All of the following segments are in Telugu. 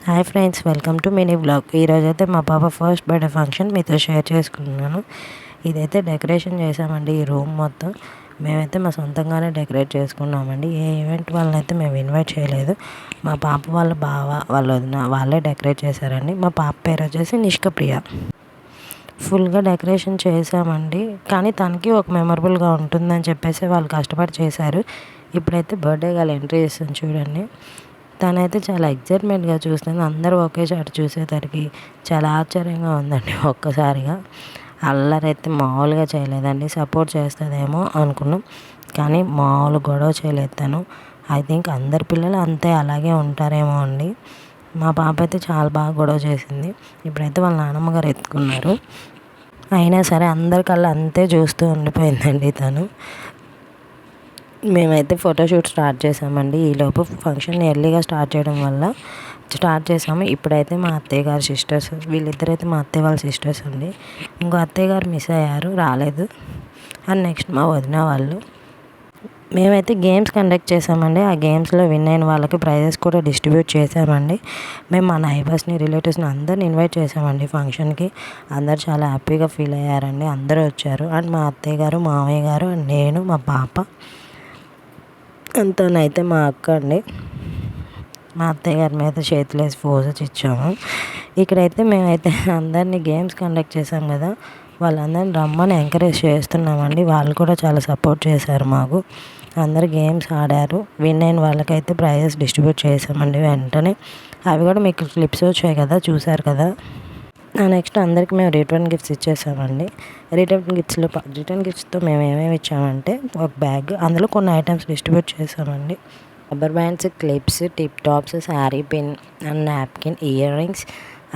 Hi friends, welcome to mini blog. ఈరోజైతే మా పాప ఫస్ట్ బర్త్డే ఫంక్షన్ మీతో షేర్ చేసుకుంటున్నాను. ఇదైతే డెకరేషన్ చేసామండి. ఈ రూమ్ మొత్తం మేమైతే మా సొంతంగానే డెకరేట్ చేసుకున్నామండి. ఏ ఈవెంట్ వాళ్ళని అయితే మేము ఇన్వైట్ చేయలేదు. మా పాప వాళ్ళ బావ వాళ్ళ వదిన వాళ్ళే డెకరేట్ చేశారండి. మా పాప పేరు వచ్చేసి నిష్కప్రియ. ఫుల్గా డెకరేషన్ చేసామండి. కానీ తనకి ఒక మెమరబుల్గా ఉంటుందని చెప్పేసి వాళ్ళు కష్టపడి చేశారు. ఇప్పుడైతే బర్త్డే గల ఎంట్రీ చేస్తాను చూడండి. తనైతే చాలా ఎగ్జైట్మెంట్గా చూస్తుంది. అందరూ ఒకేసారి చూసేసరికి చాలా ఆశ్చర్యంగా ఉందండి. ఒక్కసారిగా అల్లరైతే మామూలుగా చేయలేదండి. సపోర్ట్ చేస్తుందేమో అనుకున్నాం, కానీ మామూలు గొడవ చేయలేదు తను. ఐ థింక్ అందరి పిల్లలు అంతే అలాగే ఉంటారేమో అండి. మా పాప అయితే చాలా బాగా గొడవ చేసింది. ఇప్పుడైతే వాళ్ళ నాన్నమ్మ గారు ఎత్తుకున్నారు. అయినా సరే అందరికల్లా అంతే చూస్తూ ఉండిపోయిందండి తను. మేమైతే ఫోటోషూట్ స్టార్ట్ చేసామండి. ఈలోపు ఫంక్షన్ ఎర్లీగా స్టార్ట్ చేసాము. ఇప్పుడైతే మా అత్తయ్య గారి సిస్టర్స్, వీళ్ళిద్దరైతే మా అత్తయ్య వాళ్ళ సిస్టర్స్ అండి. ఇంకో అత్తయ్య గారు మిస్ అయ్యారు, రాలేదు. అండ్ నెక్స్ట్ మా వదిన వాళ్ళు. మేమైతే గేమ్స్ కండక్ట్ చేసామండి. ఆ గేమ్స్లో విన్ అయిన వాళ్ళకి ప్రైజెస్ కూడా డిస్ట్రిబ్యూట్ చేసామండి. మేము మా నైబర్స్ని, రిలేటివ్స్ని అందరిని ఇన్వైట్ చేసామండి ఫంక్షన్కి. అందరు చాలా హ్యాపీగా ఫీల్ అయ్యారండి. అందరూ వచ్చారు. అండ్ మా అత్తయ్య గారు, మామయ్య గారు, అండ్ నేను, మా పాప, అంతనైతే మా అక్క అండి. మా అత్తయ్య గారి మీద చేతులేసి ఫోజెస్ ఇచ్చాము. ఇక్కడైతే మేమైతే అందరినీ గేమ్స్ కండక్ట్ చేసాం కదా, వాళ్ళందరినీ రమ్మని ఎంకరేజ్ చేస్తున్నామండి. వాళ్ళు కూడా చాలా సపోర్ట్ చేశారు మాకు. అందరు గేమ్స్ ఆడారు. విన్ అయిన వాళ్ళకైతే ప్రైజెస్ డిస్ట్రిబ్యూట్ చేసామండి వెంటనే. అవి కూడా మీకు క్లిప్స్ వచ్చాయి కదా, చూసారు కదా. నెక్స్ట్ అందరికి మేము రిటర్న్ గిఫ్ట్స్ ఇచ్చేసామండి. రిటర్న్ గిఫ్ట్స్తో మేము ఏమేమి ఇచ్చామంటే ఒక బ్యాగ్, అందులో కొన్ని ఐటమ్స్ డిస్ట్రిబ్యూట్ చేసామండి. Rubber bands, clips, tip tops, sari pin and napkin, ear rings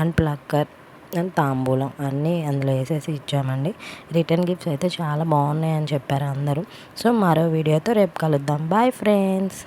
and plucker and తాంబూలం అన్నీ అందులో వేసేసి ఇచ్చామండి. రిటర్న్ గిఫ్ట్స్ అయితే చాలా బాగున్నాయని చెప్పారు అందరూ. సో మరో వీడియోతో రేపు కలుద్దాం. Bye friends.